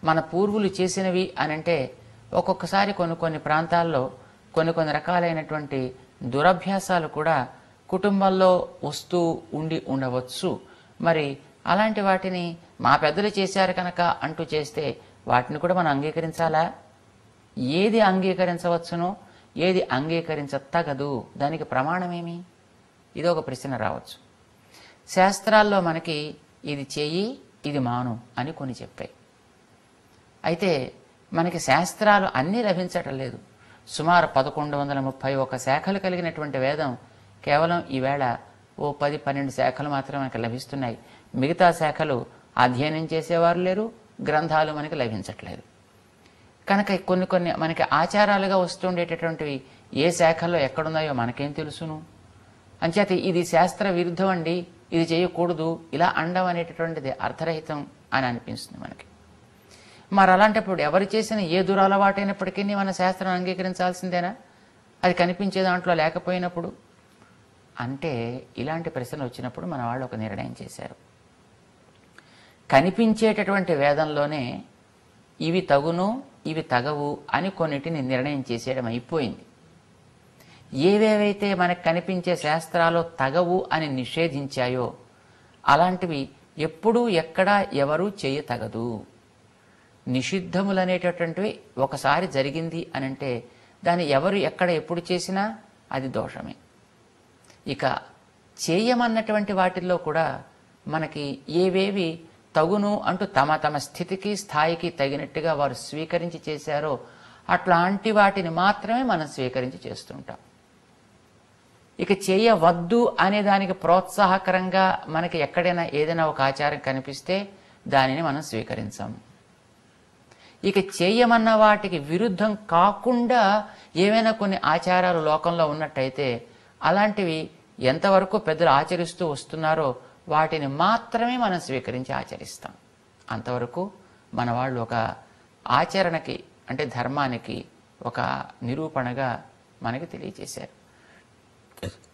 మన పూర్వులు చేసినవి అని అంటే ఒక్కొక్కసారి కొన్ని ప్రాంతాల్లో కొన్ని రకాలైనటువంటి దురభ్యాసాలు కూడా కుటుంబంలో వస్తూ ఉండవచ్చు. మరి అలాంటి వాటిని మా పెద్దలు చేశారు కనుక అంటూ చేస్తే వాటిని కూడా మనం అంగీకరించాలా? ఏది అంగీకరించవచ్చునో ఏది అంగీకరించతగదు, దానికి ప్రమాణమేమి? ఇది ఒక ప్రశ్న రావచ్చు. శాస్త్రాల్లో మనకి ఇది చెయ్యి ఇది మాను అని కొన్ని చెప్పాయి. అయితే మనకి శాస్త్రాలు అన్నీ లభించటం లేదు. సుమారు 1131 శాఖలు కలిగినటువంటి వేదం కేవలం ఈవేళ ఓ 10-12 శాఖలు మాత్రమే మనకి లభిస్తున్నాయి. మిగతా శాఖలు అధ్యయనం చేసేవారు లేరు, గ్రంథాలు మనకి లభించట్లేదు. కనుక కొన్ని మనకి ఆచారాలుగా వస్తుండేటటువంటివి ఏ శాఖల్లో ఎక్కడున్నాయో మనకేం తెలుసును? అంచేత ఇది శాస్త్ర విరుద్ధం అండి, ఇది చేయకూడదు, ఇలా అండం అనేటటువంటిది అర్థరహితం అని అనిపిస్తుంది మనకి. మరి అలాంటప్పుడు ఎవరు చేసిన ఏ దురలవాటైనప్పటికీ మన శాస్త్రం అంగీకరించాల్సిందేనా, అది కనిపించే దాంట్లో లేకపోయినప్పుడు? అంటే ఇలాంటి ప్రశ్నలు వచ్చినప్పుడు మన వాళ్ళు ఒక నిర్ణయం చేశారు. కనిపించేటటువంటి వేదంలోనే ఇవి తగును ఇవి తగవు అని కొన్నిటిని నిర్ణయం చేసేయడం అయిపోయింది. ఏవేవైతే మనకు కనిపించే శాస్త్రాలు తగవు అని నిషేధించాయో అలాంటివి ఎప్పుడూ ఎక్కడా ఎవరూ చేయతగదు. నిషిద్ధములనేటటువంటివి ఒకసారి జరిగింది అని అంటే దాన్ని ఎవరు ఎక్కడ ఎప్పుడు చేసినా అది దోషమే. ఇక చేయమన్నటువంటి వాటిల్లో కూడా మనకి ఏవేవి తగును అంటూ తమ స్థితికి స్థాయికి తగినట్టుగా వారు స్వీకరించి చేశారో అట్లాంటి వాటిని మాత్రమే మనం స్వీకరించి చేస్తుంటాం. ఇక చేయవద్దు అనే దానికి ప్రోత్సాహకరంగా మనకి ఎక్కడైనా ఏదైనా ఒక ఆచారం కనిపిస్తే దానిని మనం స్వీకరించాం. ఇక చేయమన్న వాటికి విరుద్ధం కాకుండా ఏవైనా కొన్ని ఆచారాలు లోకంలో ఉన్నట్టయితే అలాంటివి ఎంతవరకు పెద్దలు ఆచరిస్తూ వస్తున్నారో వాటిని మాత్రమే మనం స్వీకరించి ఆచరిస్తాం. అంతవరకు మన వాళ్ళు ఒక ఆచరణకి అంటే ధర్మానికి ఒక నిరూపణగా మనకి తెలియజేశారు.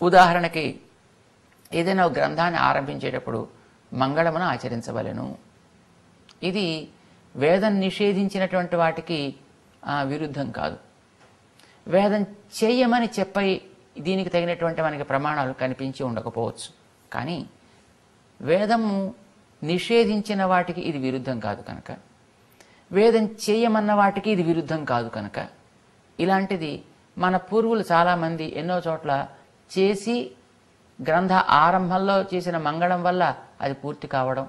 ఉదాహరణకి ఏదైనా ఒక గ్రంథాన్ని ఆరంభించేటప్పుడు మంగళమును ఆచరించవలెను. ఇది వేదం నిషేధించినటువంటి వాటికి విరుద్ధం కాదు. వేదం చేయమని చెప్పి దీనికి తగినటువంటి మనకి ప్రమాణాలు కనిపించి ఉండకపోవచ్చు, కానీ వేదము నిషేధించిన వాటికి ఇది విరుద్ధం కాదు కనుక, వేదం చేయమన్న వాటికి ఇది విరుద్ధం కాదు కనుక, ఇలాంటిది మన పూర్వులు చాలామంది ఎన్నో చోట్ల చేసి గ్రంథ ఆరంభంలో చేసిన మంగళం వల్ల అది పూర్తి కావడం,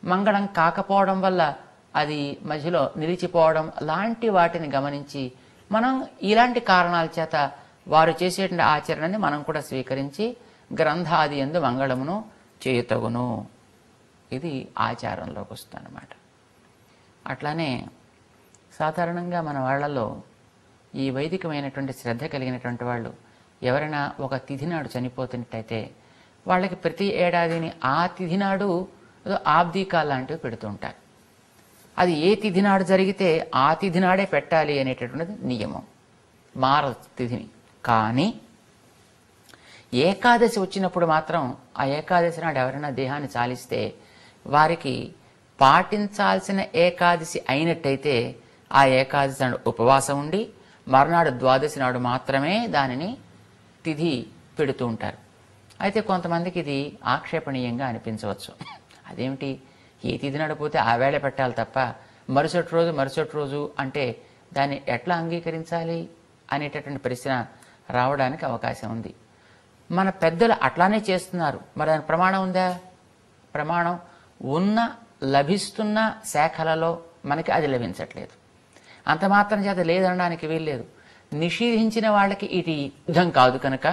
మంగళం కాకపోవడం వల్ల అది మధ్యలో నిలిచిపోవడం లాంటి వాటిని గమనించి మనం ఇలాంటి కారణాల చేత వారు చేసేటువంటి ఆచరణని మనం కూడా స్వీకరించి గ్రంథాది యందు మంగళమును చేయతగును. ఇది ఆచారంలోకి వస్తుందన్నమాట. అట్లానే సాధారణంగా మన వాళ్ళలో ఈ వైదికమైనటువంటి శ్రద్ధ కలిగినటువంటి వాళ్ళు ఎవరైనా ఒక తిథి నాడు చనిపోతున్నట్టయితే వాళ్ళకి ప్రతి ఏడాదిని ఆ తిథి నాడు ఆబ్దీకాలు లాంటివి పెడుతూ ఉంటారు. అది ఏ తిథి నాడు జరిగితే ఆ తిథి నాడే పెట్టాలి అనేటటువంటిది నియమం, మారదు తిథిని. కానీ ఏకాదశి వచ్చినప్పుడు మాత్రం ఆ ఏకాదశి నాడు ఎవరైనా దేహాన్ని చాలిస్తే వారికి పాటించాల్సిన ఏకాదశి అయినట్టయితే ఆ ఏకాదశి నాడు ఉపవాసం ఉండి మరునాడు ద్వాదశి నాడు మాత్రమే దానిని తిథి పెడుతూ ఉంటారు. అయితే కొంతమందికి ఇది ఆక్షేపణీయంగా అనిపించవచ్చు. అదేమిటి, ఏ తిథి నాడు పోతే ఆ వేళ పెట్టాలి తప్ప మరుసటి రోజు అంటే దాన్ని ఎట్లా అంగీకరించాలి అనేటటువంటి ప్రశ్న రావడానికి అవకాశం ఉంది. మన పెద్దలు అట్లానే చేస్తున్నారు, మరి దానికి ప్రమాణం ఉందా? ప్రమాణం ఉన్న లభిస్తున్న శాఖలలో మనకి అది లభించట్లేదు. అంత మాత్రం చేత లేదనడానికి వీల్లేదు. నిషేధించిన వాళ్ళకి ఇది యుద్ధం కాదు కనుక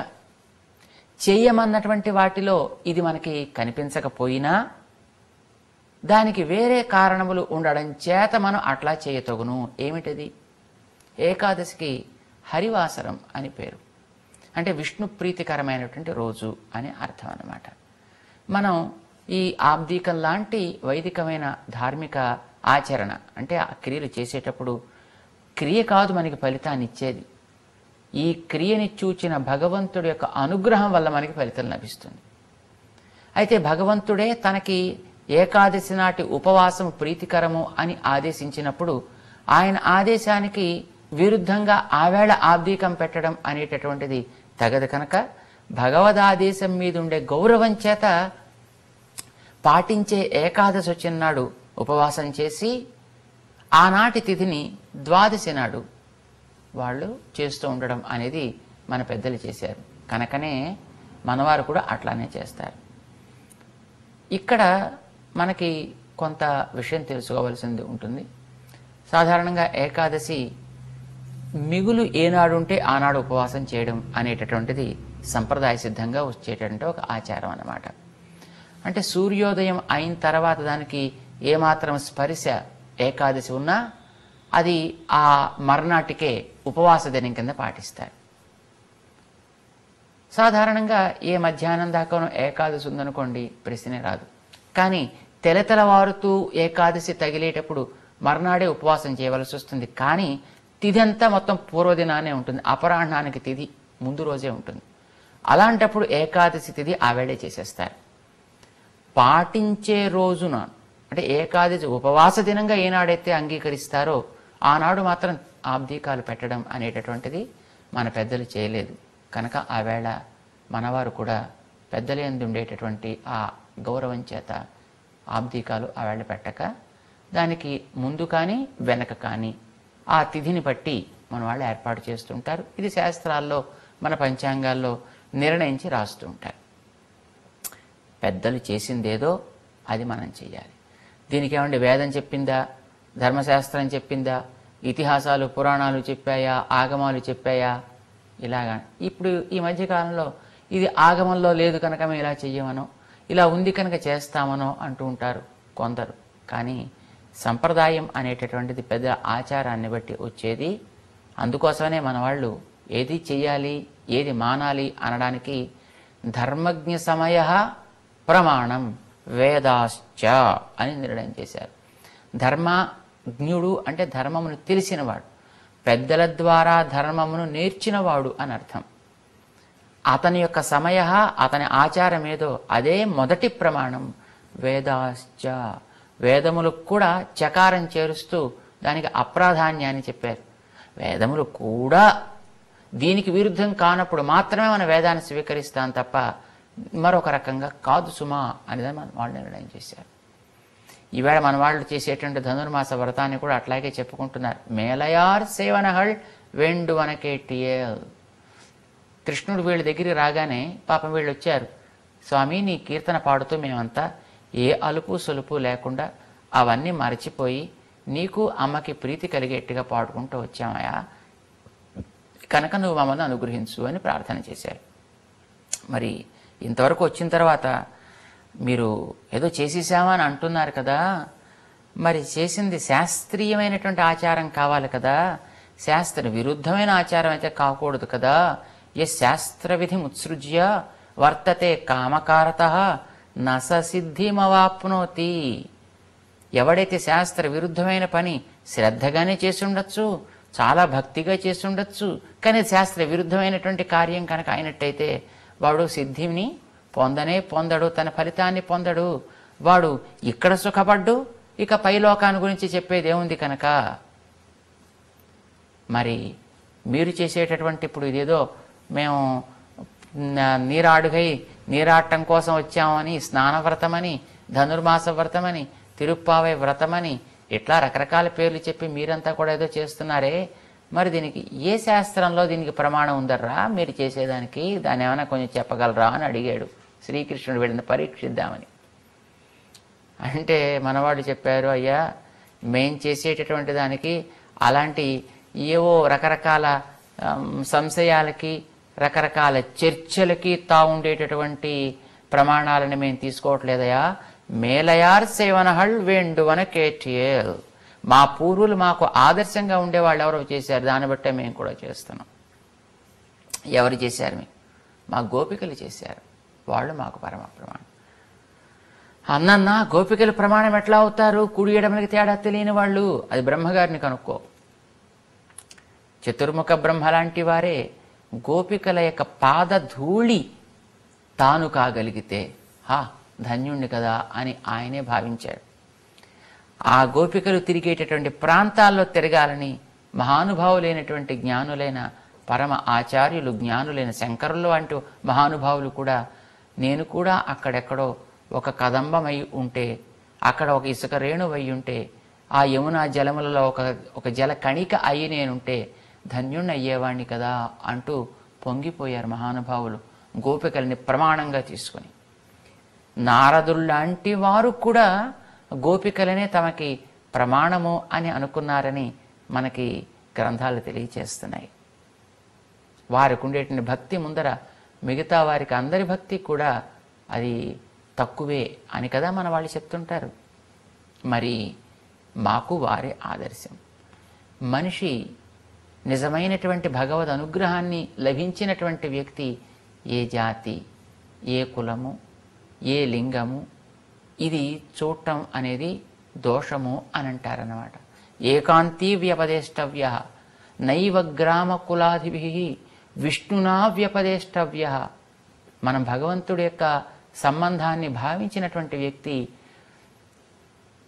చేయమన్నటువంటి వాటిలో ఇది మనకి కనిపించకపోయినా దానికి వేరే కారణములు ఉండడం చేత మనం అట్లా చేయతగును. ఏమిటది? ఏకాదశికి హరివాసరం అని పేరు, అంటే విష్ణు ప్రీతికరమైనటువంటి రోజు అని అర్థం అన్నమాట. మనం ఈ ఆబ్దీకం లాంటి వైదికమైన ధార్మిక ఆచరణ అంటే ఆ క్రియలు చేసేటప్పుడు క్రియ కాదు మనకి ఫలితాన్ని ఇచ్చేది, ఈ క్రియని చూచిన భగవంతుడి యొక్క అనుగ్రహం వల్ల మనకి ఫలితం లభిస్తుంది. అయితే భగవంతుడే తనకి ఏకాదశి నాటి ఉపవాసం ప్రీతికరము అని ఆదేశించినప్పుడు ఆయన ఆదేశానికి విరుద్ధంగా ఆవేళ ఆబ్దీకం పెట్టడం అనేటటువంటిది తగదు కనుక భగవదాదేశం మీదుండే గౌరవం చేత పాటించే ఏకాదశి వచ్చిన నాడు ఉపవాసం చేసి ఆనాటి తిథిని ద్వాదశి నాడు వాళ్ళు చేస్తూ ఉండడం అనేది మన పెద్దలు చేశారు. కనుకనే మనవారు కూడా అట్లానే చేస్తారు. ఇక్కడ మనకి కొంత విషయం తెలుసుకోవలసింది ఉంటుంది. సాధారణంగా ఏకాదశి మిగులు ఏనాడుంటే ఆనాడు ఉపవాసం చేయడం అనేటటువంటిది సంప్రదాయ సిద్ధంగా వచ్చేటటువంటి ఒక ఆచారం అన్నమాట. అంటే సూర్యోదయం అయిన తర్వాత దానికి ఏమాత్రం స్పర్శ ఏకాదశి ఉన్నా అది ఆ మర్నాటికే ఉపవాస దినం కింద పాటిస్తారు. సాధారణంగా ఏ మధ్యాహ్నం దాకానో ఏకాదశి ఉందనుకోండి ప్రశ్నే రాదు. కానీ తెలతెలవారుతూ ఏకాదశి తగిలేటప్పుడు మర్నాడే ఉపవాసం చేయవలసి వస్తుంది. కానీ తిథి అంతా మొత్తం పూర్వదినానే ఉంటుంది. అపరాహ్నానికి తిథి ముందు రోజే ఉంటుంది. అలాంటప్పుడు ఏకాదశి తిథి ఆవేళే చేసేస్తారు. పాటించే రోజున అంటే ఏకాదశి ఉపవాస దినంగా ఏనాడైతే అంగీకరిస్తారో ఆనాడు మాత్రం ఆబ్దీకాలు పెట్టడం అనేటటువంటిది మన పెద్దలు చేయలేదు. కనుక ఆవేళ మనవారు కూడా పెద్దలందు ఉండేటటువంటి ఆ గౌరవం చేత ఆబ్దీకాలు ఆవేళ పెట్టక దానికి ముందు కానీ వెనక కానీ ఆ తిథిని బట్టి మన వాళ్ళు ఏర్పాటు చేస్తుంటారు. ఇది శాస్త్రాల్లో మన పంచాంగాల్లో నిర్ణయించి రాస్తూ ఉంటారు. పెద్దలు చేసిందేదో అది మనం చెయ్యాలి. దీనికి ఏమంటే వేదం చెప్పిందా, ధర్మశాస్త్రం చెప్పిందా, ఇతిహాసాలు పురాణాలు చెప్పాయా, ఆగమాలు చెప్పాయా, ఇలాగా. ఇప్పుడు ఈ మధ్యకాలంలో ఇది ఆగమంలో లేదు కనుక మేము ఇలా చెయ్యమనో, ఇలా ఉంది కనుక చేస్తామనో అంటూ ఉంటారు కొందరు. కానీ సంప్రదాయం అనేటటువంటిది పెద్ద ఆచారాన్ని బట్టి వచ్చేది. అందుకోసమనే మన వాళ్ళు ఏది చెయ్యాలి ఏది మానాలి అనడానికి ధర్మజ్ఞ సమయ ప్రమాణం వేదాశ్చ అని నిర్ణయం చేశారు. ధర్మజ్ఞుడు అంటే ధర్మమును తెలిసినవాడు, పెద్దల ద్వారా ధర్మమును నేర్చినవాడు అని అర్థం. అతని యొక్క సమయ అతని ఆచారం ఏదో అదే మొదటి ప్రమాణం. వేదాశ్చ వేదములకు కూడా చకారం చేరుస్తూ దానికి అప్రాధాన్యాన్ని చెప్పారు. వేదములు కూడా దీనికి విరుద్ధం కానప్పుడు మాత్రమే మన వేదాన్ని స్వీకరిస్తాం తప్ప మరొక రకంగా కాదు సుమా అనేది మన వాళ్ళు నిర్ణయం చేశారు. ఈవేళ మన వాళ్ళు చేసేటువంటి ధనుర్మాస వ్రతాన్ని కూడా అట్లాగే చెప్పుకుంటున్నారు. మేలయార్ సేవనహళ్ వేండువన కేటియల్. కృష్ణుడు వీళ్ళ దగ్గరికి రాగానే పాపం వీళ్ళు వచ్చారు. స్వామి నీ కీర్తన పాడుతూ మేమంతా ఏ అలుపు సొలుపు లేకుండా అవన్నీ మరచిపోయి నీకు అమ్మకి ప్రీతి కలిగేట్టుగా పాడుకుంటూ వచ్చామయ్యా, కనుక నువ్వు మమ్మల్ని అనుగ్రహించు అని ప్రార్థన చేశారు. మరి ఇంతవరకు వచ్చిన తర్వాత మీరు ఏదో చేసేసామని అంటున్నారు కదా, మరి చేసింది శాస్త్రీయమైనటువంటి ఆచారం కావాలి కదా, శాస్త్ర విరుద్ధమైన ఆచారం అయితే కాకూడదు కదా. ఏ శాస్త్ర విధి ముత్సృజ్య వర్తతే కామకారత నస సిద్ధిమవాప్నోతి. ఎవడైతే శాస్త్ర విరుద్ధమైన పని శ్రద్ధగానే చేసి ఉండొచ్చు, చాలా భక్తిగా చేసి ఉండొచ్చు, కానీ శాస్త్ర విరుద్ధమైనటువంటి కార్యం కనుక అయినట్టయితే వాడు సిద్ధిని పొందడు, తన ఫలితాన్ని పొందడు. వాడు ఇక్కడ సుఖపడ్డు, ఇక పైలోకాన్ని గురించి చెప్పేది ఏముంది కనుక. మరి మీరు చేసేటటువంటి ఇప్పుడు ఇదేదో మేము నీరాడుగై నీరాటం కోసం వచ్చామని, స్నానవ్రతమని, ధనుర్మాస వ్రతమని, తిరుప్పావై వ్రతమని ఇట్లా రకరకాల పేర్లు చెప్పి మీరంతా కూడా ఏదో చేస్తున్నారే, మరి దీనికి ఏ శాస్త్రంలో దీనికి ప్రమాణం ఉందర్రా మీరు చేసేదానికి, దాన్ని ఏమైనా కొంచెం చెప్పగలరా అని అడిగాడు శ్రీకృష్ణుడు వెళ్ళిన పరీక్షిద్దామని. అంటే మనవాడు చెప్పారు, అయ్యా మేం చేసేటటువంటి దానికి అలాంటి ఏవో రకరకాల సంశయాలకి రకరకాల చర్చలకి ఉండేటటువంటి ప్రమాణాలను మేము తీసుకోవట్లేదయా. మేలయార్ సేవనహళ్ వేండువన కేటియల్. మా పూర్వులు మాకు ఆదర్శంగా ఉండేవాళ్ళు ఎవరో చేశారు, దాన్ని బట్టే మేము కూడా చేస్తున్నాం. ఎవరు చేశారు? మా గోపికలు చేశారు, వాళ్ళు మాకు పరమ ప్రమాణం. అన్నన్న గోపికల ప్రమాణం ఎట్లా అవుతారు? కుడి ఎడమలకి తేడా తెలియని వాళ్ళు, అది బ్రహ్మగారిని కనుక్కో. చతుర్ముఖ బ్రహ్మ లాంటి వారే గోపికల యొక్క పాదధూళి తాను కాగలిగితే ధన్యుణ్ణి కదా అని ఆయనే భావించాడు. ఆ గోపికలు తిరిగేటటువంటి ప్రాంతాల్లో తిరగాలని మహానుభావులైనటువంటి జ్ఞానులైన పరమ ఆచార్యులు, జ్ఞానులైన శంకరులు వంటి మహానుభావులు కూడా, నేను కూడా అక్కడెక్కడో ఒక కదంబమై ఉంటే, అక్కడ ఒక ఇసుక రేణువై ఉంటే, ఆ యమునా జలములలో ఒక జల కణిక అయి నేనుంటే ధన్యుణ్ణి అయ్యేవాణ్ణి కదా అంటూ పొంగిపోయారు మహానుభావులు, గోపికల్ని ప్రమాణంగా తీసుకొని. నారదుల్లాంటి వారు కూడా గోపికలనే తమకి ప్రమాణము అని అనుకున్నారని మనకి గ్రంథాలు తెలియచేస్తున్నాయి. వారికి ఉండేటువంటి భక్తి ముందర మిగతా వారికి అందరి భక్తి కూడా అది తక్కువే అని కదా మన వాళ్ళు చెప్తుంటారు. మరి మాకు వారే ఆదర్శం. మనిషి నిజమైనటువంటి భగవద్ అనుగ్రహాన్ని లభించినటువంటి వ్యక్తి ఏ జాతి, ఏ కులము, ఏ లింగము ఇది చూడటం అనేది దోషము అని అంటారన్నమాట. ఏకాంతీ వ్యపదేష్టవ్య నైవ గ్రామ కులాధిభి విష్ణునా వ్యపదేష్టవ్య. మనం భగవంతుడి యొక్క సంబంధాన్ని భావించినటువంటి వ్యక్తి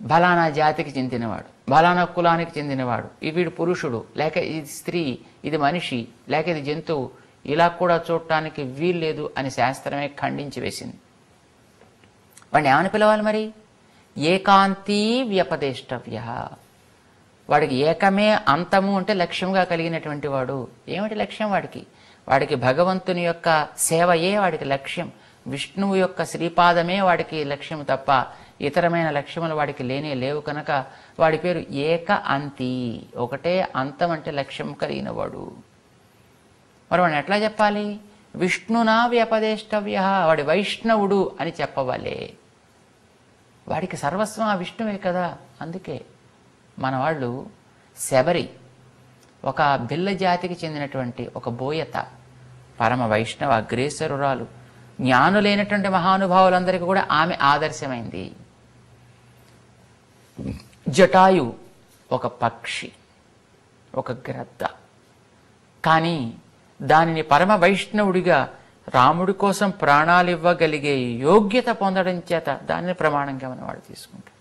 బలానా జాతికి చెందినవాడు, బలానా కులానికి చెందినవాడు, వీడు పురుషుడు, లేక ఇది స్త్రీ, ఇది మనిషి, లేక ఇది జంతువు, ఇలా కూడా చూడటానికి వీల్లేదు అని శాస్త్రమే ఖండించి వేసింది. వాడిని ఏమని పిలవాలి మరి? ఏకాంతీ వ్యపదేష్టవ్య. వాడికి ఏకమే అంతము అంటే లక్ష్యంగా కలిగినటువంటి వాడు. ఏమిటి లక్ష్యం వాడికి? వాడికి భగవంతుని యొక్క సేవయే వాడికి లక్ష్యం, విష్ణువు యొక్క శ్రీపాదమే వాడికి లక్ష్యం తప్ప ఇతరమైన లక్ష్యములు వాడికి లేనే లేవు. కనుక వాడి పేరు ఏక అంతి, ఒకటే అంతం అంటే లక్ష్యం కలిగిన వాడు. మరి వాడిని ఎట్లా చెప్పాలి? విష్ణునా వ్యపదేష్టవ్య, వాడి వైష్ణవుడు అని చెప్పవాలే. వాడికి సర్వస్వం ఆ విష్ణువే కదా. అందుకే మన వాళ్ళు శబరి ఒక బిల్ల జాతికి చెందినటువంటి ఒక బోయత, పరమ వైష్ణవ అగ్రేసరురాలు, జ్ఞానులైనటువంటి మహానుభావులందరికీ కూడా ఆమె ఆదర్శమైంది. జటాయు ఒక పక్షి, ఒక గ్రద్ద, కానీ దానిని పరమ వైష్ణవుడిగా రాముడి కోసం ప్రాణాలు ఇవ్వగలిగే యోగ్యత పొందడం చేత దానిని ప్రమాణంగా మన వాళ్ళు తీసుకుంటారు.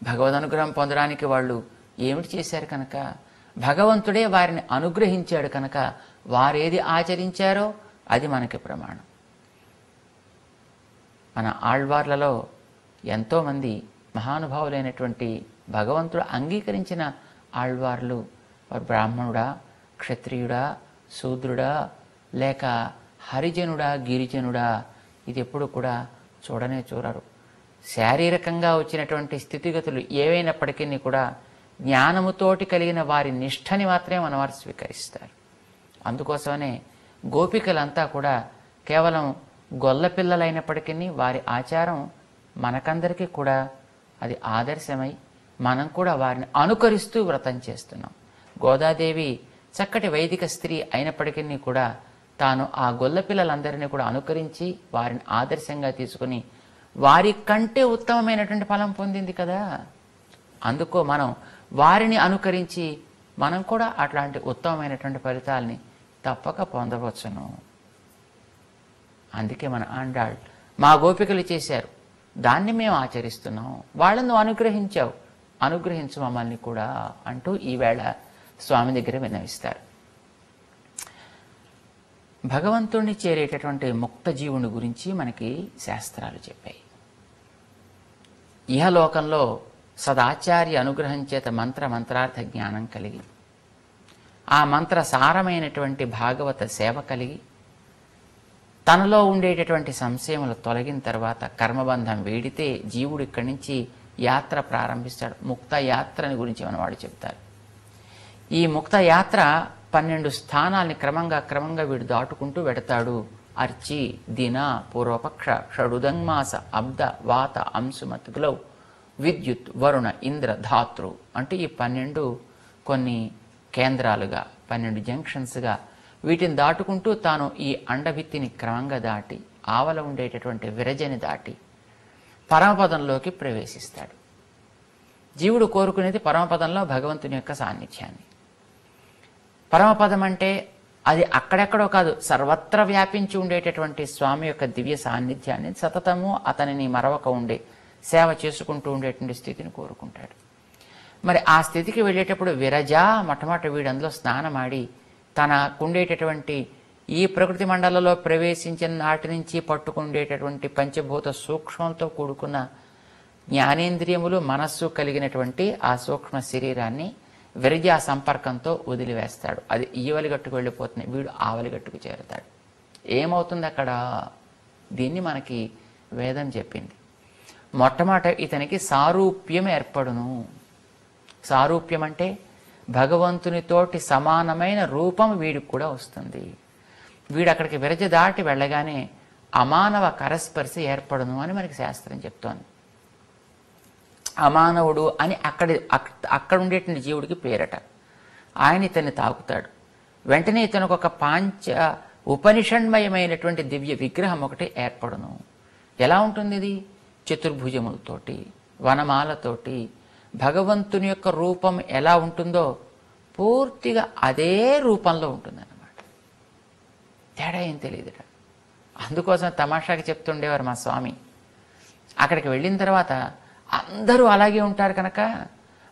భగవద్ అనుగ్రహం పొందడానికి వాళ్ళు ఏమిటి చేశారు కనుక? భగవంతుడే వారిని అనుగ్రహించాడు కనుక వారేది ఆచరించారో అది మనకి ప్రమాణం. మన ఆళ్వార్లలో ఎంతోమంది మహానుభావులైనటువంటి భగవంతుడు అంగీకరించిన ఆళ్వార్లు, వారు బ్రాహ్మణుడా, క్షత్రియుడా, శూద్రుడా, లేక హరిజనుడా, గిరిజనుడా, ఇది ఎప్పుడు కూడా చూడనే చూడరు. శారీరకంగా వచ్చినటువంటి స్థితిగతులు ఏవైనప్పటికీ కూడా జ్ఞానముతోటి కలిగిన వారి నిష్ఠని మాత్రమే మనవారు స్వీకరిస్తారు. అందుకోసమనే గోపికలంతా కూడా కేవలం గొల్లపిల్లలైనప్పటికీ వారి ఆచారం మనకందరికీ కూడా అది ఆదర్శమై మనం కూడా వారిని అనుకరిస్తూ వ్రతం చేస్తున్నాం. గోదాదేవి చక్కటి వైదిక స్త్రీ అయినప్పటికీ కూడా తాను ఆ గొల్లపిల్లలందరినీ కూడా అనుకరించి వారిని ఆదర్శంగా తీసుకుని వారి కంటే ఉత్తమమైనటువంటి ఫలం పొందింది కదా. అందుకో మనం వారిని అనుకరించి మనం కూడా అట్లాంటి ఉత్తమమైనటువంటి ఫలితాలని తప్పక పొందవచ్చును. అందుకే మన ఆండాళ్ మా గోపికలు చేశారు, దాన్ని మేము ఆచరిస్తున్నాం, వాళ్ళను నువ్వు అనుగ్రహించావు, అనుగ్రహించు మమ్మల్ని కూడా అంటూ ఈవేళ స్వామి దగ్గర విన్నవిస్తారు. భగవంతుణ్ణి చేరేటటువంటి ముక్త జీవుని గురించి మనకి శాస్త్రాలు చెప్పాయి. ఇహలోకంలో సదాచార్య అనుగ్రహం చేత మంత్రార్థ జ్ఞానం కలిగి, ఆ మంత్ర సారమైనటువంటి భాగవత సేవ కలిగి, తనలో ఉండేటటువంటి సంశయములు తొలగిన తర్వాత కర్మబంధం వీడితే జీవుడు ఇక్కడి నుంచి యాత్ర ప్రారంభిస్తాడు. ముక్త యాత్రని గురించి మనవాడు చెప్తారు. ఈ ముక్త యాత్ర 12 స్థానాల్ని క్రమంగా వీడు దాటుకుంటూ వెడతాడు. అర్చి, దిన, పూర్వపక్ష, షడుదంగ్మాస, అబ్ద, వాత, అంశుమత్, గ్లౌ, విద్యుత్, వరుణ, ఇంద్ర, ధాతృ అంటే ఈ 12 కొన్ని కేంద్రాలుగా, 12 జంక్షన్స్గా వీటిని దాటుకుంటూ తాను ఈ అండభిత్తిని క్రమంగా దాటి ఆవల ఉండేటటువంటి విరజని దాటి పరమపదంలోకి ప్రవేశిస్తాడు. జీవుడు కోరుకునేది పరమపదంలో భగవంతుని యొక్క సాన్నిధ్యాన్ని. పరమపదం అంటే అది అక్కడెక్కడో కాదు, సర్వత్ర వ్యాపించి ఉండేటటువంటి స్వామి యొక్క దివ్య సాన్నిధ్యాన్ని సతతము అతనిని మరవక ఉండే సేవ చేసుకుంటూ ఉండేటువంటి స్థితిని కోరుకుంటాడు. మరి ఆ స్థితికి వెళ్ళేటప్పుడు విరజ మొట్టమొదట వీడు అందులో స్నానమాడి తనకుండేటటువంటి ఈ ప్రకృతి మండలంలో ప్రవేశించిన నాటి నుంచి పట్టుకుండేటటువంటి పంచభూత సూక్ష్మంతో కూడుకున్న జ్ఞానేంద్రియములు మనస్సు కలిగినటువంటి ఆ సూక్ష్మ శరీరాన్ని విరజా సంపర్కంతో వదిలివేస్తాడు. అది ఈవలిగట్టుకు వెళ్ళిపోతుంది, వీడు ఆవలిగట్టుకు చేరుతాడు. ఏమవుతుంది అక్కడ? దీన్ని మనకి వేదం చెప్పింది. మొట్టమొదట ఇతనికి సారూప్యం ఏర్పడును. సారూప్యం అంటే భగవంతునితోటి సమానమైన రూపం వీడికి కూడా వస్తుంది. వీడు అక్కడికి విరజ దాటి వెళ్ళగానే అమానవ కరస్పర్శ ఏర్పడును అని మనకి శాస్త్రం చెప్తోంది. అమానవుడు అని అక్కడ ఉండేటువంటి జీవుడికి పేరట. ఆయన ఇతన్ని తాకుతాడు. వెంటనే ఇతనికి ఒక ఉపనిషణ్మయమైనటువంటి దివ్య విగ్రహం ఒకటి ఏర్పడును. ఎలా ఉంటుంది ఇది? చతుర్భుజములతోటి, వనమాలతోటి భగవంతుని యొక్క రూపం ఎలా ఉంటుందో పూర్తిగా అదే రూపంలో ఉంటుందన్నమాట. తేడా ఏం తెలియదుట. అందుకోసం తమాషాకి చెప్తుండేవారు మా స్వామి. అక్కడికి వెళ్ళిన తర్వాత అందరూ అలాగే ఉంటారు కనుక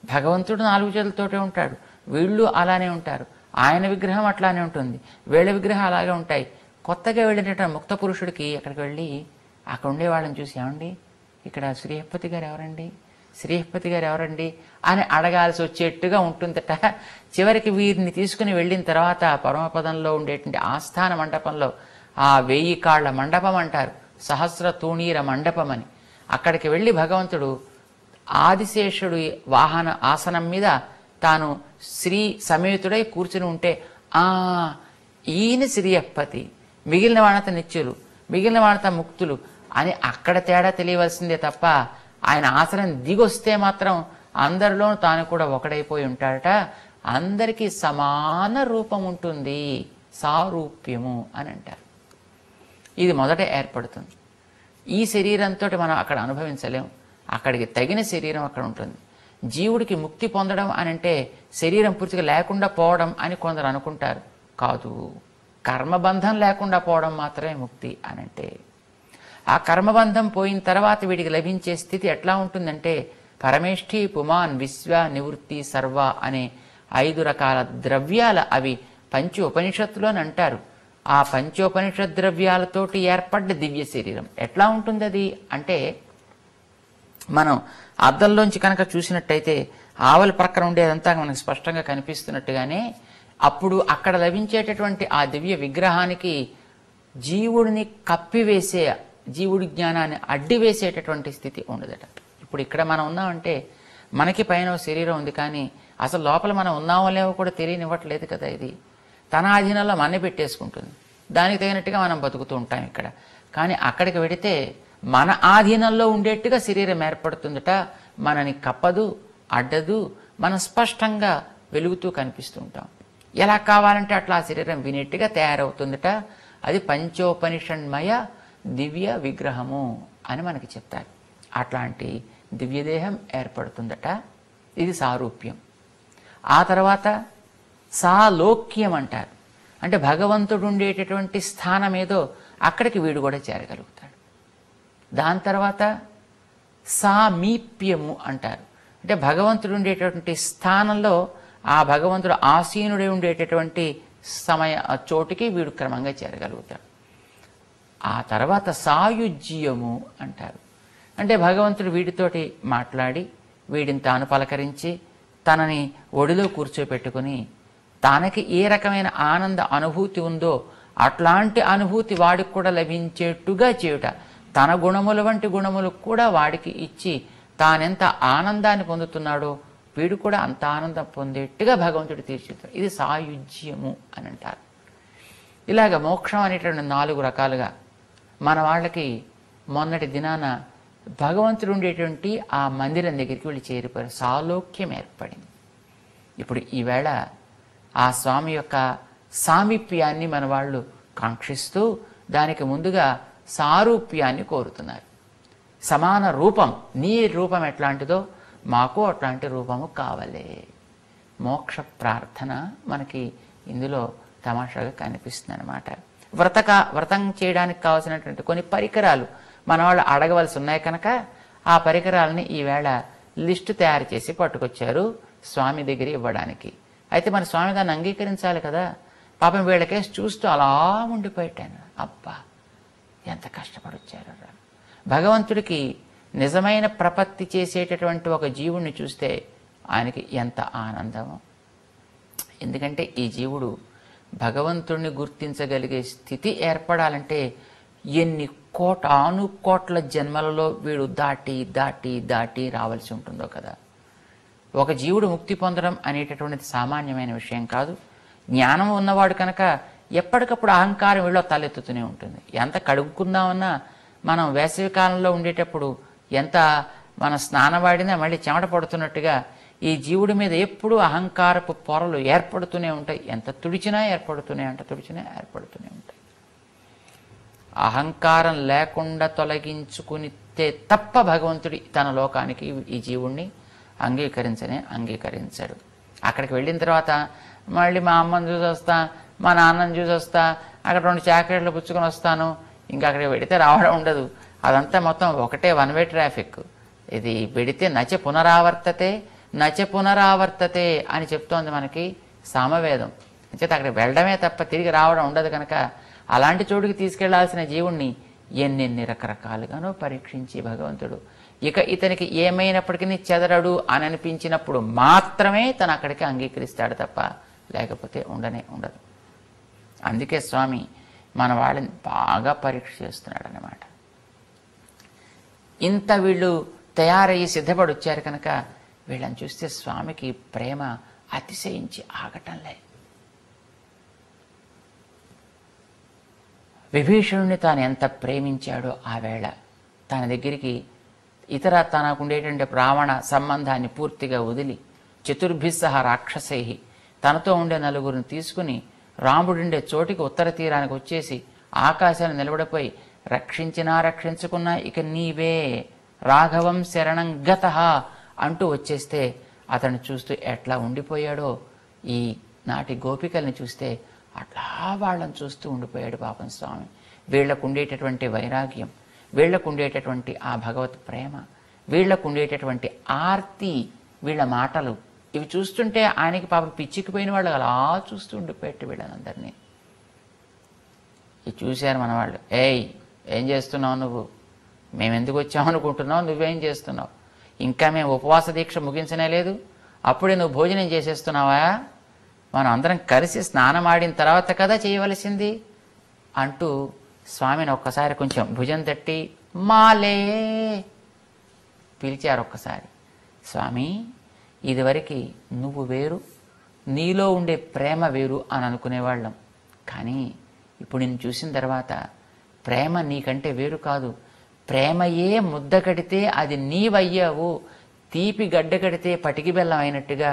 భగవంతుడు 4 చేతులతోటే ఉంటాడు, వీళ్ళు అలానే ఉంటారు, ఆయన విగ్రహం అట్లానే ఉంటుంది, వీళ్ళ విగ్రహం అలాగే ఉంటాయి. కొత్తగా వెళ్ళినటువంటి ముక్త పురుషుడికి అక్కడికి వెళ్ళి అక్కడ ఉండేవాళ్ళని చూసి, ఏమండి ఇక్కడ శ్రీహపతి గారు ఎవరండి, శ్రీహపతి గారు ఎవరండి అని అడగాల్సి వచ్చేట్టుగా ఉంటుందట. చివరికి వీరిని తీసుకుని వెళ్ళిన తర్వాత పరమపదంలో ఉండేటువంటి ఆస్థాన మండపంలో, ఆ 1000 కాళ్ల మండపం అంటారు, సహస్ర తూణీర మండపం అని, అక్కడికి వెళ్ళి భగవంతుడు ఆదిశేషుడు వాహన ఆసనం మీద తాను శ్రీ సమేతుడై కూర్చుని ఉంటే, ఈయన శ్రీహపతి, మిగిలిన వాళ్ళంతా నిత్యులు, మిగిలిన వాళ్ళంతా ముక్తులు అని అక్కడ తేడా తెలియవలసిందే తప్ప ఆయన ఆసనం దిగొస్తే మాత్రం అందరిలోనూ తాను కూడా ఒకడైపోయి ఉంటాడట. అందరికీ సమాన రూపం ఉంటుంది, సారూప్యము అని అంటారు. ఇది మొదట ఏర్పడుతుంది. ఈ శరీరంతో మనం అక్కడ అనుభవించలేము, అక్కడికి తగిన శరీరం అక్కడ ఉంటుంది. జీవుడికి ముక్తి పొందడం అని అంటే శరీరం పూర్తిగా లేకుండా పోవడం అని కొందరు అనుకుంటారు. కాదు, కర్మబంధం లేకుండా పోవడం మాత్రమే ముక్తి అని అంటే. ఆ కర్మబంధం పోయిన తర్వాత వీడికి లభించే స్థితి ఎట్లా ఉంటుందంటే, పరమేష్ఠి పుమాన్ విశ్వ నివృత్తి సర్వ అనే 5 రకాల ద్రవ్యాల, అవి పంచోపనిషత్తులోని అంటారు. ఆ పంచోపనిషత్ ద్రవ్యాలతోటి ఏర్పడ్డ దివ్య శరీరం ఎట్లా ఉంటుంది అది అంటే, మనం అద్దంలోంచి కనుక చూసినట్టయితే ఆవలి ప్రక్కన ఉండేదంతా మనకు స్పష్టంగా కనిపిస్తున్నట్టుగానే అప్పుడు అక్కడ లభించేటటువంటి ఆ దివ్య విగ్రహానికి జీవుడిని కప్పివేసే, జీవుడి జ్ఞానాన్ని అడ్డివేసేటటువంటి స్థితి ఉండదట. ఇప్పుడు ఇక్కడ మనం ఉన్నామంటే మనకి పైన శరీరం ఉంది, కానీ అసలు లోపల మనం ఉన్నామో లేవో కూడా తెలియనివ్వట్లేదు కదా. ఇది తన ఆధీనంలో మన పెట్టేసుకుంటుంది, దానికి తగినట్టుగా మనం బతుకుతూ ఉంటాం ఇక్కడ. కానీ అక్కడికి వెడితే మన ఆధీనంలో ఉండేట్టుగా శరీరం ఏర్పడుతుందట, మనని కప్పదు, అడ్డదు, మనం స్పష్టంగా వెలుగుతూ కనిపిస్తూ ఉంటాం. ఎలా కావాలంటే అట్లా ఆ శరీరం వినేట్టుగా తయారవుతుందట. అది పంచోపనిషణ్మయ దివ్య విగ్రహము అని మనకి చెప్తారు. అట్లాంటి దివ్యదేహం ఏర్పడుతుందట. ఇది సారూప్యం. ఆ తర్వాత సాలోక్యం అంటారు. అంటే భగవంతుడు ఉండేటటువంటి స్థానం ఏదో అక్కడికి వీడు కూడా చేరగలుగుతాడు. దాని తర్వాత సామీప్యము అంటారు. అంటే భగవంతుడు ఉండేటటువంటి స్థానంలో ఆ భగవంతుడు ఆసీనుడై ఉండేటటువంటి చోటుకి వీడు క్రమంగా చేరగలుగుతాడు. ఆ తర్వాత సాయుజ్యము అంటారు. అంటే భగవంతుడు వీడితోటి మాట్లాడి వీడిని తాను పలకరించి తనని ఒడిలో కూర్చోపెట్టుకుని తనకి ఏ రకమైన ఆనంద అనుభూతి ఉందో అట్లాంటి అనుభూతి వాడికి కూడా లభించేట్టుగా చేయుట, తన గుణముల వంటి గుణములు కూడా వాడికి ఇచ్చి తానెంత ఆనందాన్ని పొందుతున్నాడో వీడు కూడా అంత ఆనందం పొందేట్టుగా భగవంతుడు తీర్చిదిద్దాడు. ఇది సాయుజ్యము అని అంటారు. ఇలాగ మోక్షం అనేటువంటి 4 రకాలుగా మన వాళ్ళకి మొన్నటి దినాన భగవంతుడు ఉండేటువంటి ఆ మందిరం దగ్గరికి వెళ్ళి చేరిపోయారు, సాలోక్యం ఏర్పడింది. ఇప్పుడు ఈవేళ ఆ స్వామి యొక్క సామీప్యాన్ని మన వాళ్ళు కాంక్షిస్తూ దానికి ముందుగా సారూప్యాన్ని కోరుతున్నారు. సమాన రూపం, నీ రూపం ఎట్లాంటిదో మాకు అట్లాంటి రూపము కావాలి. మోక్ష ప్రార్థన మనకి ఇందులో తమాషాగా కనిపిస్తుంది అనమాట. వ్రతం చేయడానికి కావాల్సినటువంటి కొన్ని పరికరాలు మన వాళ్ళు అడగవలసి ఉన్నాయి కనుక ఆ పరికరాలని ఈవేళ లిస్టు తయారు చేసి పట్టుకొచ్చారు స్వామి దగ్గర ఇవ్వడానికి. అయితే మన స్వామి దాన్ని అంగీకరించాలి కదా. పాపం వీళ్ళకేసి చూస్తూ అలా ఉండిపోయాను. అబ్బా ఎంత కష్టపడి వచ్చారు. భగవంతుడికి నిజమైన ప్రపత్తి చేసేటటువంటి ఒక జీవుణ్ణి చూస్తే ఆయనకి ఎంత ఆనందమో. ఎందుకంటే ఈ జీవుడు భగవంతుడిని గుర్తించగలిగే స్థితి ఏర్పడాలంటే ఎన్ని కోటాను కోట్ల జన్మలలో వీడు దాటి దాటి దాటి రావాల్సి ఉంటుందో కదా. ఒక జీవుడు ముక్తి పొందడం అనేటటువంటిది సామాన్యమైన విషయం కాదు. జ్ఞానం ఉన్నవాడు కనుక ఎప్పటికప్పుడు అహంకారం వీళ్ళో తలెత్తుతూనే ఉంటుంది. ఎంత కడుక్కుందామన్నా మనం వేసవి కాలంలో ఉండేటప్పుడు ఎంత మనం స్నానవాడినా మళ్ళీ చెమట పడుతున్నట్టుగా ఈ జీవుడి మీద ఎప్పుడూ అహంకారపు పొరలు ఏర్పడుతూనే ఉంటాయి. ఎంత తుడిచినా ఏర్పడుతూనే ఉంటాయి. అహంకారం లేకుండా తొలగించుకునితే తప్ప భగవంతుడి తన లోకానికి ఈ జీవుణ్ణి అంగీకరించాడు. అక్కడికి వెళ్ళిన తర్వాత మళ్ళీ మా అమ్మని చూసి వస్తా, మా నాన్నని చూసి వస్తా, అక్కడ 2 చాక్లెట్లు పుచ్చుకొని వస్తాను, ఇంకా అక్కడికి వెడితే రావడం ఉండదు. అదంతా మొత్తం ఒకటే వన్ వే ట్రాఫిక్. ఇది వెడితే నచ పునరావర్తతే అని చెప్తోంది మనకి సామవేదం. అంచేత అక్కడికి వెళ్ళడమే తప్ప తిరిగి రావడం ఉండదు కనుక అలాంటి చోటుకి తీసుకెళ్లాల్సిన జీవుణ్ణి ఎన్నెన్ని రకరకాలుగానో పరీక్షించి భగవంతుడు ఇక ఇతనికి ఏమైనప్పటికీ చెదరడు అని అనిపించినప్పుడు మాత్రమే తను అక్కడికి అంగీకరిస్తాడు తప్ప లేకపోతే ఉండదు. అందుకే స్వామి మన వాళ్ళని బాగా పరీక్ష చేస్తున్నాడు అన్నమాట. ఇంత వీళ్ళు తయారయ్యి సిద్ధపడి వచ్చారు కనుక వీళ్ళని చూస్తే స్వామికి ప్రేమ అతిశయించి ఆగటంలే. విభీషణుని తాను ఎంత ప్రేమించాడో ఆ వేళ తన దగ్గరికి ఇతర తనకుండేటువంటి రావణ సంబంధాన్ని పూర్తిగా వదిలి చతుర్భిస్సహ రాక్షసై తనతో ఉండే 4 తీసుకుని రాముడుండే చోటికి ఉత్తర తీరానికి వచ్చేసి ఆకాశాన్ని నిలబడిపోయి రక్షించినా రక్షించుకున్నా ఇక నీవే రాఘవం శరణం గతః అంటూ వచ్చేస్తే అతను చూస్తూ ఎట్లా ఉండిపోయాడో ఈ నాటి గోపికల్ని చూస్తే అట్లా వాళ్ళని చూస్తూ ఉండిపోయాడు పాపం స్వామి. వీళ్లకు ఉండేటటువంటి వైరాగ్యం, వీళ్లకు ఉండేటటువంటి ఆ భగవత్ ప్రేమ, వీళ్లకు ఉండేటటువంటి ఆర్తి, వీళ్ళ మాటలు ఇవి చూస్తుంటే ఆయనకి పాపం పిచ్చికిపోయిన వాళ్ళు అలా చూస్తూ ఉండిపోయేట్టు వీళ్ళందరినీ. ఇవి చూశారు మన వాళ్ళు. ఏం చేస్తున్నావు నువ్వు? మేమెందుకు వచ్చామనుకుంటున్నావు? నువ్వేం చేస్తున్నావు? ఇంకా మేము ఉపవాస దీక్ష ముగించనే లేదు, అప్పుడే నువ్వు భోజనం చేసేస్తున్నావా? మనం అందరం కలిసి స్నానం ఆడిన తర్వాత కదా చేయవలసింది అంటూ స్వామిని ఒక్కసారి కొంచెం భుజం తట్టి మాలే పిలిచారు. ఒక్కసారి స్వామి, ఇదివరకు నువ్వు వేరు, నీలో ఉండే ప్రేమ వేరు అని అనుకునేవాళ్ళం. కానీ ఇప్పుడు నిన్ను చూసిన తర్వాత ప్రేమ నీకంటే వేరు కాదు, ప్రేమయే ముద్ద కడితే అది నీవయ్యావు, తీపి గడ్డ కడితే పటికి బెల్లం అయినట్టుగా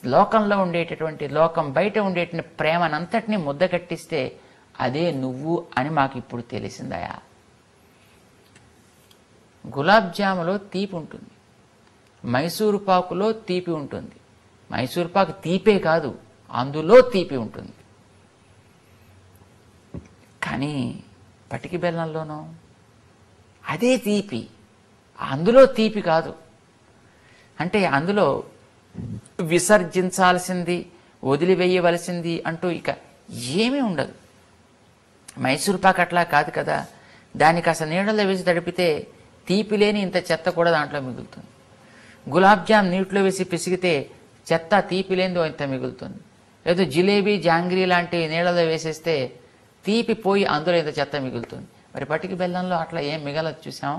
లోకంలో ఉండేటటువంటి లోకం బయట ఉండేటువంటి ప్రేమనంతటినీ ముద్ద కట్టిస్తే అదే నువ్వు అని మాకు ఇప్పుడు తెలిసిందయా. గులాబ్ జాములో తీపి ఉంటుంది, మైసూరు పాకులో తీపి ఉంటుంది. మైసూరు పాకు తీపే కాదు, అందులో తీపి ఉంటుంది. కానీ పటికి బెల్లంలోనో అదే తీపి, అందులో తీపి కాదు. అంటే అందులో విసర్జించాల్సింది, వదిలివేయవలసింది అంటూ ఇక ఏమీ ఉండదు. మైసూరు పాకు అట్లా కాదు కదా, దానికి అసలు నీళ్ళలో వేసి తడిపితే తీపి లేని ఇంత చెత్త కూడా దాంట్లో మిగులుతుంది. గులాబ్ జామ్ నీటిలో వేసి పిసిగితే చెత్త తీపి లేనిదో ఇంత మిగులుతుంది. ఏదో జిలేబీ జాంగ్రీ లాంటి నీళ్ళలో వేసేస్తే తీపి పోయి అందులో ఇంత చెత్త మిగులుతుంది. మరి పటికి బెల్లంలో అట్లా ఏం మిగలదు చూసాం.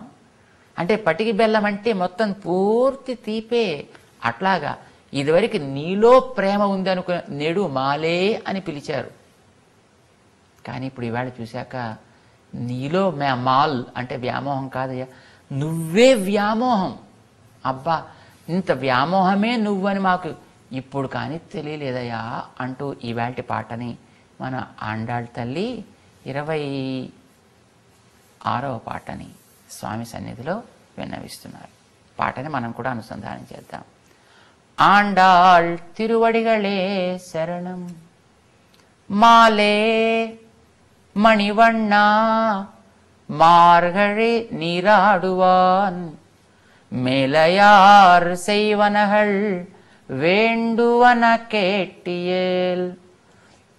అంటే పటికి బెల్లం అంటే మొత్తం పూర్తి తీపే. అట్లాగా ఇదివరకు నీలో ప్రేమ ఉంది అనుకునే నేడు మాలే అని పిలిచారు. కానీ ఇప్పుడు ఇవాళ చూశాక నీలో మాల్ అంటే వ్యామోహం కాదయ్యా, నువ్వే వ్యామోహం. అబ్బా, ఇంత వ్యామోహమే నువ్వని మాకు ఇప్పుడు కానీ తెలియలేదయ్యా అంటూ ఈవేళ పాటని మన ఆండాళ్ తల్లి 26వ పాటని స్వామి సన్నిధిలో విన్నవిస్తున్నారు. పాటని మనం కూడా అనుసంధానం చేద్దాం. ఆండాళ్ తిరువడిగళే శరణం, மாலே மணிவண்ணா மார்கழி நீராடுவான் மேலையார் செய்வனகள் வேண்டுவன கேட்டியேல்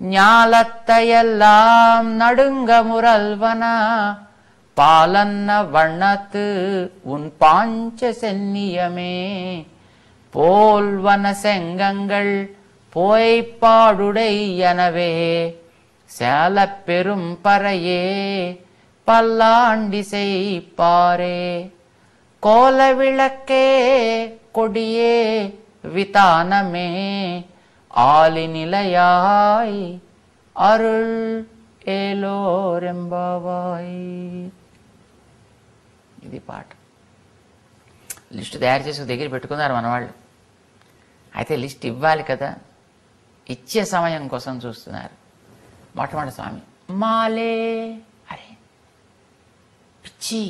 ஞாலத்தையெல்லாம் நடுங்க முரல்வன பாலன்ன வண்ணத்து உன் பாஞ்ச சென்னியமே போல்வன செங்கங்கள் போய்ப்பாடுடை எனவே சேலப் பெரும் பறையே பல்லாண்டி செய்ப்பாரே கோல விளக்கே கொடியே விதானமே ஆலி நிலையாய் அருள் ఏలోరెంబావాయ్. ఇది పాట. లిస్టు తయారు చేసి దగ్గర పెట్టుకున్నారు మనవాళ్ళు. అయితే లిస్ట్ ఇవ్వాలి కదా, ఇచ్చే సమయం కోసం చూస్తున్నారు. మొట్టమొదటి స్వామి మాలే. అరే పిచ్చి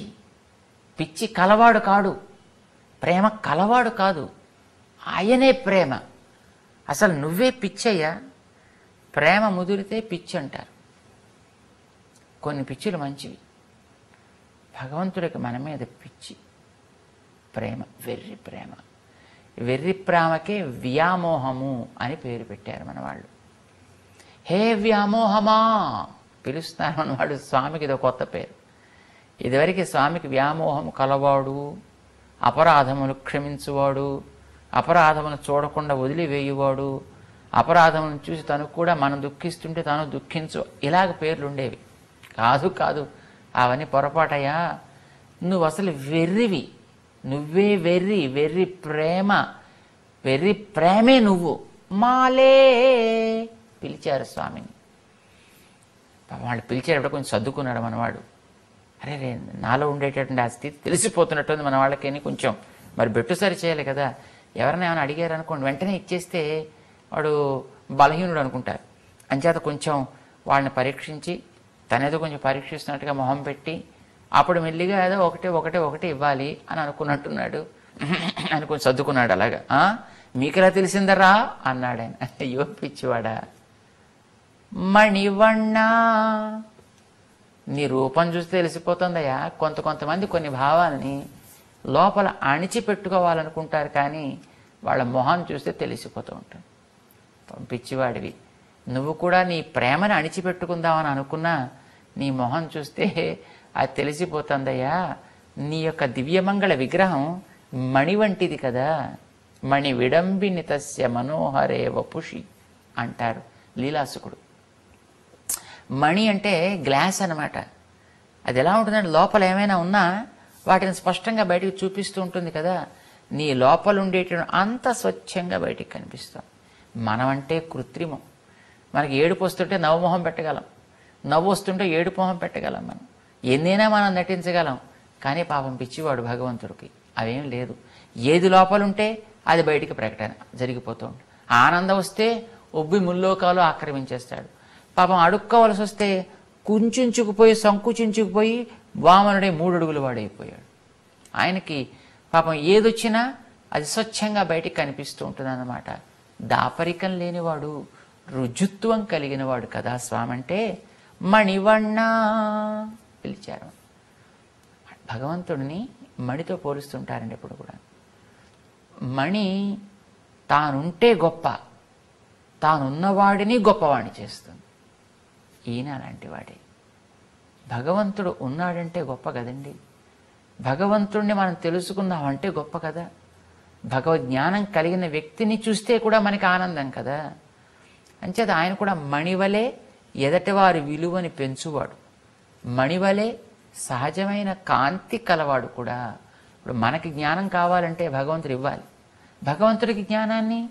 పిచ్చి కలవాడు కాడు, ప్రేమ కలవాడు కాదు, ఆయనే ప్రేమ. అసలు నువ్వే పిచ్చయ్యా. ప్రేమ ముదిరితే పిచ్చి అంటారు. కొన్ని పిచ్చులు మంచివి. భగవంతుడికి మన మీద పిచ్చి ప్రేమ, వెర్రి ప్రేమ. వెర్రి ప్రేమకే వ్యామోహము అని పేరు పెట్టారు మన వాళ్ళు. హే వ్యామోహమా పిలుస్తున్నారు మనవాడు. స్వామికి ఇదో కొత్త పేరు. ఇదివరకు స్వామికి వ్యామోహం కలవాడు, అపరాధములు క్షమించువాడు, అపరాధమును చూడకుండా వదిలివేయువాడు, అపరాధములను చూసి తను కూడా మనం దుఃఖిస్తుంటే తను దుఃఖించు, ఇలాగ పేర్లు ఉండేవి. కాదు కాదు, అవన్నీ పొరపాటయ్యా. నువ్వు అసలు వెర్రివి, నువ్వే వెర్రి. వెర్రి ప్రేమ, వెర్రి ప్రేమే నువ్వు. మాలే పిలిచారు స్వామిని. వాళ్ళు పిలిచేటప్పుడు కొంచెం సర్దుకున్నాడు మనవాడు. అరే రే నాలో ఉండేటటువంటి ఆ స్థితి తెలిసిపోతున్నట్టుంది మన వాళ్ళకి కొంచెం మరి బెట్టు సరి చేయాలి కదా. ఎవరైనా ఏమైనా అడిగారు అనుకోండి, వెంటనే ఇచ్చేస్తే వాడు బలహీనుడు అనుకుంటారు. అంచేత కొంచెం వాళ్ళని పరీక్షించి తనేదో కొంచెం పరీక్షిస్తున్నట్టుగా మొహం పెట్టి అప్పుడు మెల్లిగా ఏదో ఒకటి ఇవ్వాలి అని అనుకున్నట్టున్నాడు అని కొంచెం సర్దుకున్నాడు. అలాగా మీకెలా తెలిసిందరా అన్నాడు ఆయన. అయ్యో పిచ్చివాడా. మణివಣ್ణ నీ రూపం చూస్తే తెలిసిపోతుందయ్యా. కొంతమంది కొన్ని భావాల్ని లోపల అణిచిపెట్టుకోవాలనుకుంటారు, కానీ వాళ్ళ మొహం చూస్తే తెలిసిపోతూ ఉంటుంది. పిచ్చివాడివి నువ్వు కూడా. నీ ప్రేమను అణిచిపెట్టుకుందామని అనుకున్నా నీ మొహం చూస్తే అది తెలిసిపోతుందయ్యా. నీ యొక్క దివ్యమంగళ విగ్రహం మణి వంటిది కదా. మణి విడంబిని తస్య మనోహరే వపుషి అంటారు లీలాసుకుడు. మణి అంటే గ్లాస్ అన్నమాట. అది ఎలా ఉంటుందంటే లోపల ఏమైనా ఉన్నా వాటిని స్పష్టంగా బయటికి చూపిస్తూ ఉంటుంది కదా. నీ లోపల ఉండేటువంటి అంత స్వచ్ఛంగా బయటికి కనిపిస్తాం. మనమంటే కృత్రిమం. మనకి ఏడుపు వస్తుంటే నవ్వుమొహం పెట్టగలం, నవ్వు వస్తుంటే ఏడుపు మొహం పెట్టగలం. మనం ఎన్నైనా మనం నటించగలం, కానీ పాపం పిచ్చివాడు భగవంతుడికి అవేం లేదు. ఏది లోపలుంటే అది బయటికి ప్రకటన జరిగిపోతూ ఉంటుంది. ఆనందం వస్తే ఉబ్బి ముల్లోకాలు ఆక్రమించేస్తాడు. పాపం అడుక్కోవలసి వస్తే కుంచుకుపోయి సంకుచించుకుపోయి వామనుడే 3 అడుగులు వాడైపోయాడు. ఆయనకి పాపం ఏదొచ్చినా అది స్వచ్ఛంగా బయటికి కనిపిస్తూ ఉంటుంది అన్నమాట. దాపరికం లేనివాడు, రుజుత్వం కలిగినవాడు కదా స్వామి అంటే. మణివಣ್ణ పిలిచారు. భగవంతుడిని మణితో పోలుస్తుంటారండి ఎప్పుడు కూడా. మణి తానుంటే గొప్ప, తానున్నవాడిని గొప్పవాడిని చేస్తుంది. ఈయన అలాంటి వాడే. భగవంతుడు ఉన్నాడంటే గొప్ప కదండి. భగవంతుడిని మనం తెలుసుకుందామంటే గొప్ప కదా. భగవజ్ఞానం కలిగిన వ్యక్తిని చూస్తే కూడా మనకి ఆనందం కదా. అంచేత ఆయన కూడా మణివలే ఎదటివారి విలువని పెంచువాడు, మణివలే సహజమైన కాంతి కలవాడు కూడా. ఇప్పుడు మనకి జ్ఞానం కావాలంటే భగవంతుడు ఇవ్వాలి. భగవంతుడికి జ్ఞానాన్ని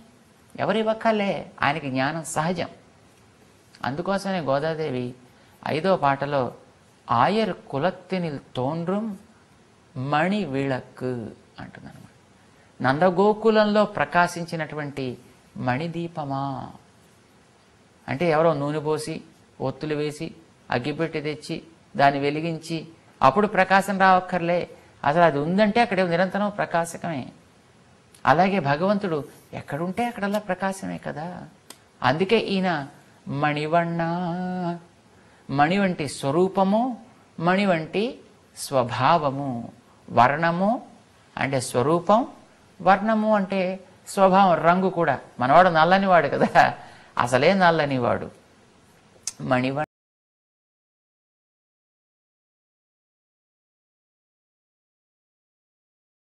ఎవరు ఇవ్వక్కర్లే, ఆయనకి జ్ఞానం సహజం. అందుకోసమే గోదాదేవి 5వ పాటలో ఆయర్ కులత్తినిల్ తోన్றும் మణి విళక్కు అంటుందన్నమాట. నందగోకులంలో ప్రకాశించినటువంటి మణిదీపమా అంటే ఎవరో నూనె పోసి ఒత్తులు వేసి అగ్గిపెట్టి తెచ్చి దాన్ని వెలిగించి అప్పుడు ప్రకాశం రావక్కర్లే. అసలు అది ఉందంటే అక్కడ నిరంతరం ప్రకాశకమే. అలాగే భగవంతుడు ఎక్కడుంటే అక్కడల్లా ప్రకాశమే కదా. అందుకే ఈయన మణివన్న. మణి వంటి స్వరూపము, మణి వంటి స్వభావము. వర్ణము అంటే స్వరూపం, వర్ణము అంటే స్వభావం, రంగు కూడా. మనవాడు నల్లనివాడు కదా, అసలే నల్లనివాడు. మణివన్న